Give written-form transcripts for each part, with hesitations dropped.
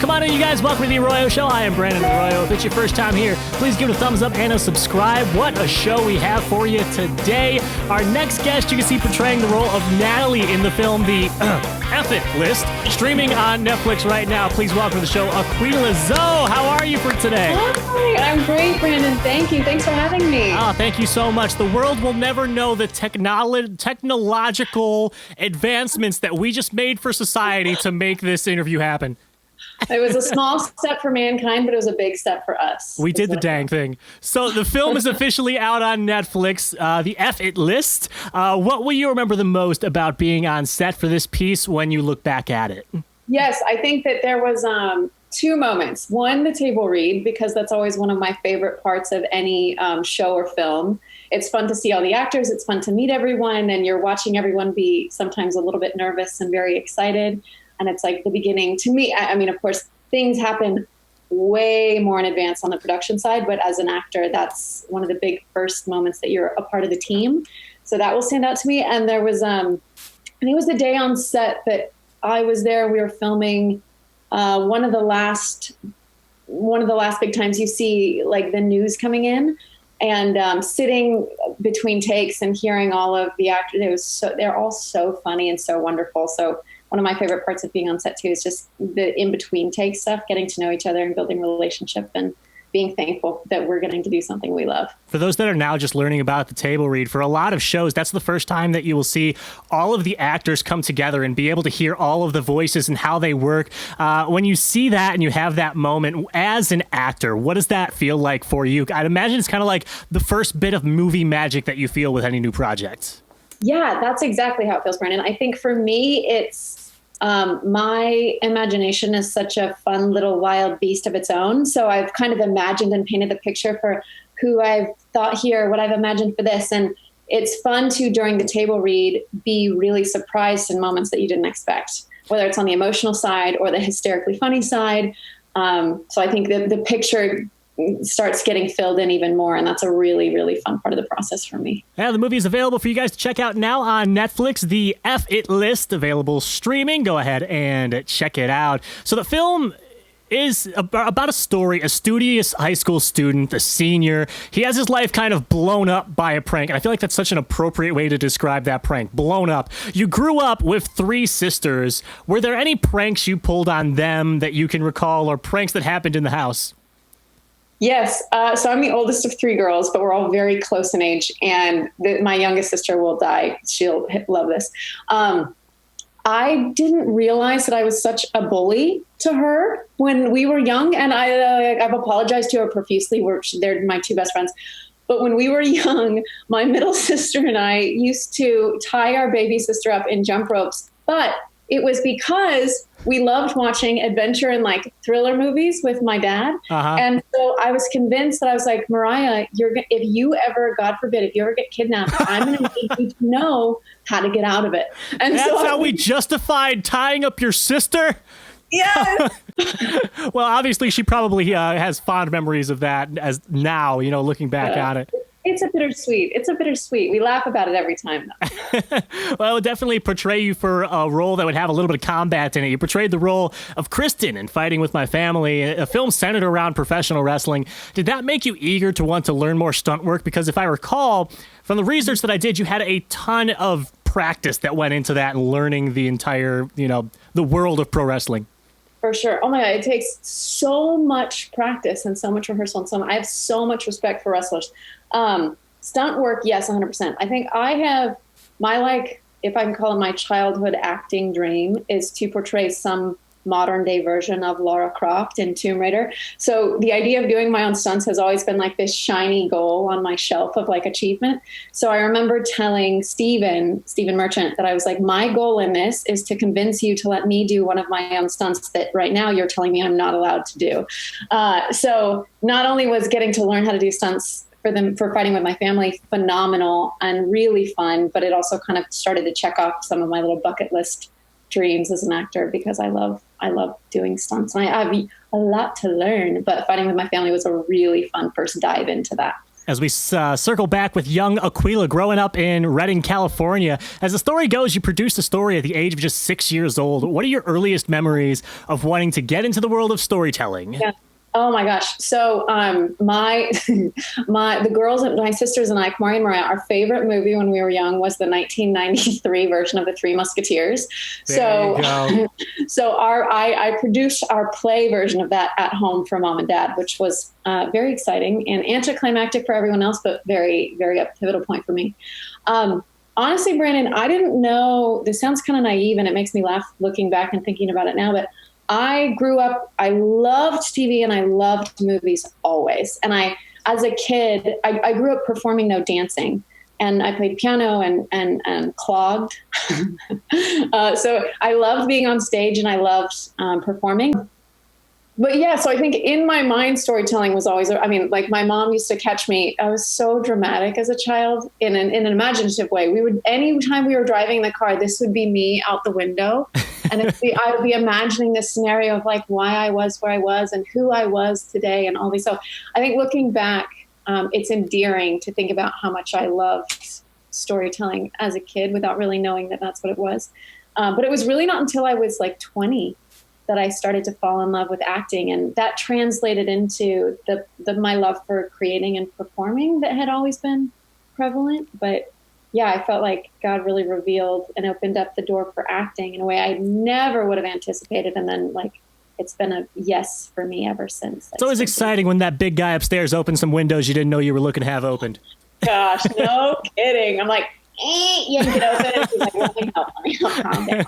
Come on in, you guys. Welcome to the Arroyo Show. I am Brandon Arroyo. If it's your first time here, please give it a thumbs up and a subscribe. What a show we have for you today. Our next guest, you can see portraying the role of Natalie in the film The F It List, streaming on Netflix right now. Please welcome to the show, AQUEELA. Zoe, how are you for today? Hi, I'm great, Brandon. Thank you. Thanks for having me. Thank you so much. The world will never know the technological advancements that we just made for society to make this interview happen. It was a small step for mankind, but it was a big step for us. We did the dang thing. So the film is officially out on Netflix, The F It List. What will you remember the most about being on set for this piece when you look back at it? Yes, I think that there was two moments. One, the table read, because that's always one of my favorite parts of any show or film. It's fun to see all the actors. It's fun to meet everyone, and you're watching everyone be sometimes a little bit nervous and very excited. And it's like the beginning. To me, I mean, of course, things happen way more in advance on the production side, but as an actor, that's one of the big first moments that you're a part of the team. So that will stand out to me. And there was, I think it was the day on set that I was there. We were filming one of the last big times you see like the news coming in, and sitting between takes and hearing all of the actors. They're all so funny and so wonderful. So one of my favorite parts of being on set too is just the in-between take stuff, getting to know each other and building relationship and being thankful that we're getting to do something we love. For those that are now just learning about the table read, for a lot of shows, that's the first time that you will see all of the actors come together and be able to hear all of the voices and how they work. When you see that and you have that moment as an actor, what does that feel like for you? I'd imagine it's kind of like the first bit of movie magic that you feel with any new project. Yeah, that's exactly how it feels, Brandon. I think for me, it's my imagination is such a fun little wild beast of its own. So I've kind of imagined and painted the picture for who I've thought here, what I've imagined for this. And it's fun to, during the table read, be really surprised in moments that you didn't expect, whether it's on the emotional side or the hysterically funny side. So I think the picture starts getting filled in even more, and that's a really, really fun part of the process for me. Yeah, the movie is available for you guys to check out now on Netflix. The F It List, available streaming. Go ahead and check it out. So the film is about a story, a studious high school student, a senior. He has his life kind of blown up by a prank, and I feel like that's such an appropriate way to describe that prank, blown up. You grew up with three sisters. Were there any pranks you pulled on them that you can recall, or pranks that happened in the house? Yes. So I'm the oldest of three girls, but we're all very close in age. And my youngest sister will die. She'll love this. I didn't realize that I was such a bully to her when we were young. And I've apologized to her profusely. They're my two best friends. But when we were young, my middle sister and I used to tie our baby sister up in jump ropes. But it was because we loved watching adventure and like thriller movies with my dad. And so I was convinced that I was like, Mariah, if you ever, God forbid, if you ever get kidnapped, I'm going to need you to know how to get out of it. And that's how we justified tying up your sister? Yes. Well, obviously she probably has fond memories of that as now, looking back on it. It's a bittersweet. We laugh about it every time, though. Well, it would definitely portray you for a role that would have a little bit of combat in it. You portrayed the role of Kristen in Fighting With My Family, a film centered around professional wrestling. Did that make you eager to want to learn more stunt work? Because if I recall, from the research that I did, you had a ton of practice that went into that and learning the entire, the world of pro wrestling. For sure. Oh my God, it takes so much practice and so much rehearsal. And I have so much respect for wrestlers. Stunt work, yes, 100%. I think I have if I can call it my childhood acting dream, is to portray some modern day version of Lara Croft in Tomb Raider. So the idea of doing my own stunts has always been like this shiny goal on my shelf of like achievement. So I remember telling Steven Merchant, that I was like, my goal in this is to convince you to let me do one of my own stunts that right now you're telling me I'm not allowed to do. So not only was getting to learn how to do stunts for Fighting With My Family phenomenal and really fun, but it also kind of started to check off some of my little bucket list dreams as an actor, because I love doing stunts. And I have a lot to learn, but Fighting With My Family was a really fun first dive into that. As we circle back with young AQUEELA growing up in Redding, California. As the story goes, you produced a story at the age of just 6 years old. What are your earliest memories of wanting to get into the world of storytelling? Yeah. Oh my gosh. So the girls, my sisters and I, Kamari and Mariah, our favorite movie when we were young was the 1993 version of The Three Musketeers. So I produced our play version of that at home for mom and dad, which was very exciting and anticlimactic for everyone else, but very, very a pivotal point for me. Honestly, Brandon, I didn't know, this sounds kind of naive and it makes me laugh looking back and thinking about it now, but I grew up, I loved TV and I loved movies always. And as a kid, I grew up performing, no dancing. And I played piano and clogged. So I loved being on stage and I loved performing. But yeah, so I think in my mind, storytelling was always, I mean, like my mom used to catch me. I was so dramatic as a child in an imaginative way. Anytime we were driving the car, this would be me out the window. And I would be imagining this scenario of like why I was where I was and who I was today and all these. So I think looking back, it's endearing to think about how much I loved storytelling as a kid without really knowing that that's what it was. But it was really not until I was like 20 that I started to fall in love with acting. And that translated into my love for creating and performing that had always been prevalent. But yeah, I felt like God really revealed and opened up the door for acting in a way I never would have anticipated. And then like, it's been a yes for me ever since. It's always exciting when that big guy upstairs opens some windows you didn't know you were looking to have opened. Gosh, no kidding. I'm like, you have to get open. He's like, let me help. Calm down.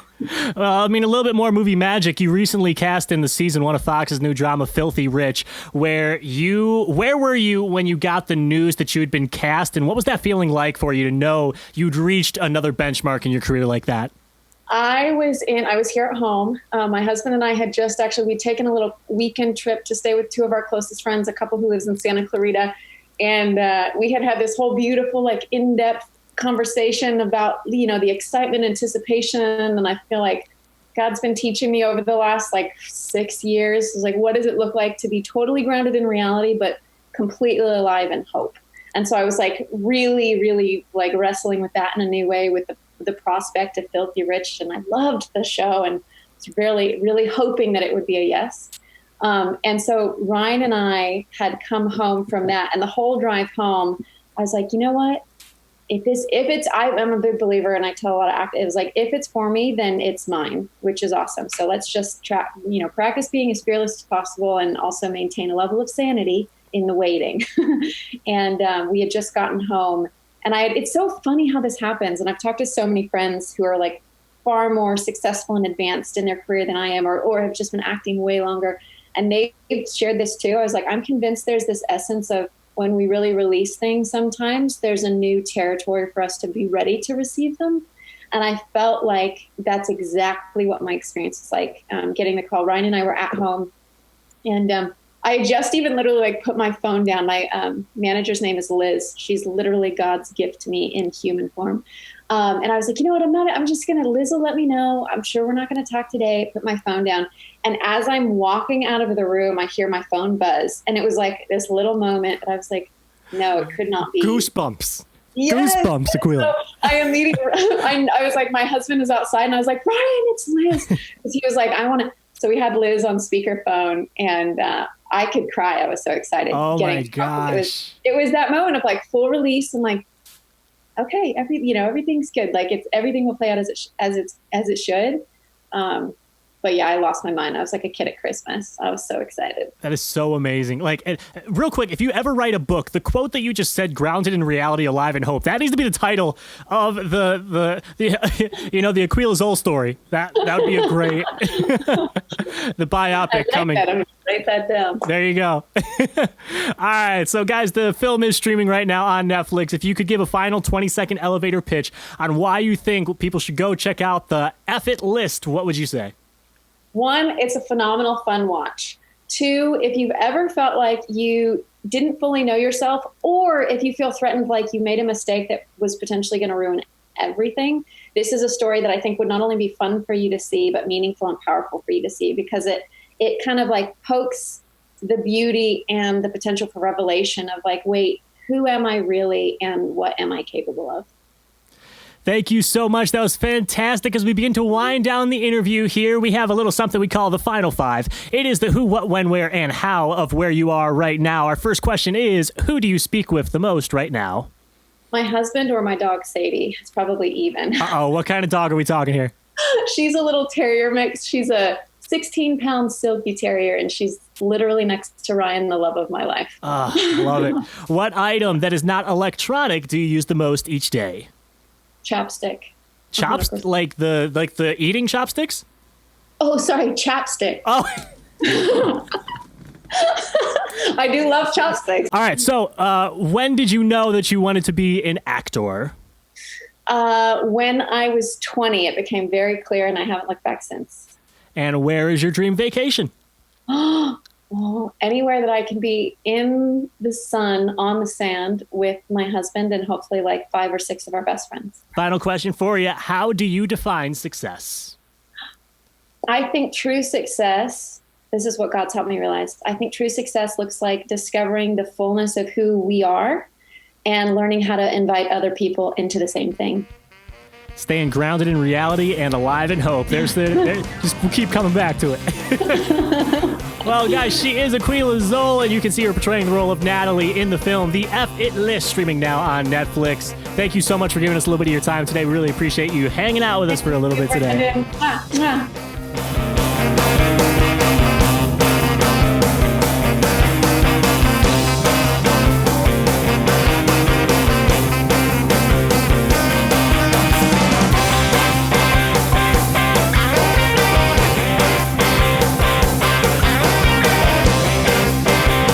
Well, I mean, a little bit more movie magic. You recently cast in the season 1 of Fox's new drama, Filthy Rich, where were you when you got the news that you had been cast, and what was that feeling like for you to know you'd reached another benchmark in your career like that? I was here at home. My husband and I had we'd taken a little weekend trip to stay with two of our closest friends, a couple who lives in Santa Clarita. And we had this whole beautiful, like in-depth conversation about, the excitement, anticipation. And I feel like God's been teaching me over the last like 6 years. It's like, what does it look like to be totally grounded in reality, but completely alive in hope? And so I was like really, really like wrestling with that in a new way with the prospect of Filthy Rich. And I loved the show and was really, really hoping that it would be a yes. And so Ryan and I had come home from that, and the whole drive home, I was like, you know what? I'm a big believer, and I tell a lot of actors, it was like, if it's for me, then it's mine, which is awesome. So let's just practice being as fearless as possible and also maintain a level of sanity in the waiting. And we had just gotten home, and it's so funny how this happens. And I've talked to so many friends who are like far more successful and advanced in their career than I am, or have just been acting way longer. And they've shared this too. I was like, I'm convinced there's this essence of when we really release things, sometimes there's a new territory for us to be ready to receive them. And I felt like that's exactly what my experience was like, getting the call. Ryan and I were at home, and I just even literally like put my phone down. My manager's name is Liz. She's literally God's gift to me in human form. And I was like, you know what? Liz will let me know. I'm sure we're not going to talk today. Put my phone down. And as I'm walking out of the room, I hear my phone buzz. And it was like this little moment that I was like, no, it could not be. Goosebumps. Yes. Goosebumps, AQUEELA. So I immediately, I was like, my husband is outside, and I was like, Ryan, it's Liz. Because he was like, so we had Liz on speakerphone, and I could cry. I was so excited. Oh my gosh. It was that moment of like full release and like, okay, everything's good. Like everything will play out as it should. But yeah, I lost my mind. I was like a kid at Christmas. I was so excited. That is so amazing. Like, real quick, if you ever write a book, the quote that you just said, "Grounded in reality, alive in hope," that needs to be the title of the AQUEELA ZOLL story. That would be a great the biopic coming. I'm gonna write that down. There you go. All right, so guys, the film is streaming right now on Netflix. If you could give a final 20-second elevator pitch on why you think people should go check out the F It list, what would you say? 1, it's a phenomenal fun watch. 2, if you've ever felt like you didn't fully know yourself, or if you feel threatened like you made a mistake that was potentially going to ruin everything, this is a story that I think would not only be fun for you to see, but meaningful and powerful for you to see, because it kind of like pokes the beauty and the potential for revelation of like, wait, who am I really and what am I capable of? Thank you so much. That was fantastic. As we begin to wind down the interview here, we have a little something we call the Final Five. It is the who, what, when, where, and how of where you are right now. Our first question is, who do you speak with the most right now? My husband or my dog, Sadie. It's probably even. Uh-oh, what kind of dog are we talking here? She's a little terrier mix. She's a 16-pound silky terrier, and she's literally next to Ryan, the love of my life. Love it. What item that is not electronic do you use the most each day? Chapstick. Like the eating chopsticks? Oh, sorry, chapstick. Oh. I do love chopsticks. All right. So when did you know that you wanted to be an actor? When I was 20, it became very clear, and I haven't looked back since. And where is your dream vacation? Well, anywhere that I can be in the sun, on the sand with my husband and hopefully like 5 or 6 of our best friends. Final question for you. How do you define success? I think true success, this is what God's helped me realize. I think true success looks like discovering the fullness of who we are and learning how to invite other people into the same thing. Staying grounded in reality and alive in hope. Just we'll keep coming back to it. Well, guys, she is AQUEELA ZOLL, and you can see her portraying the role of Natalie in the film The F It List, streaming now on Netflix. Thank you so much for giving us a little bit of your time today. We really appreciate you hanging out with us for a little bit today.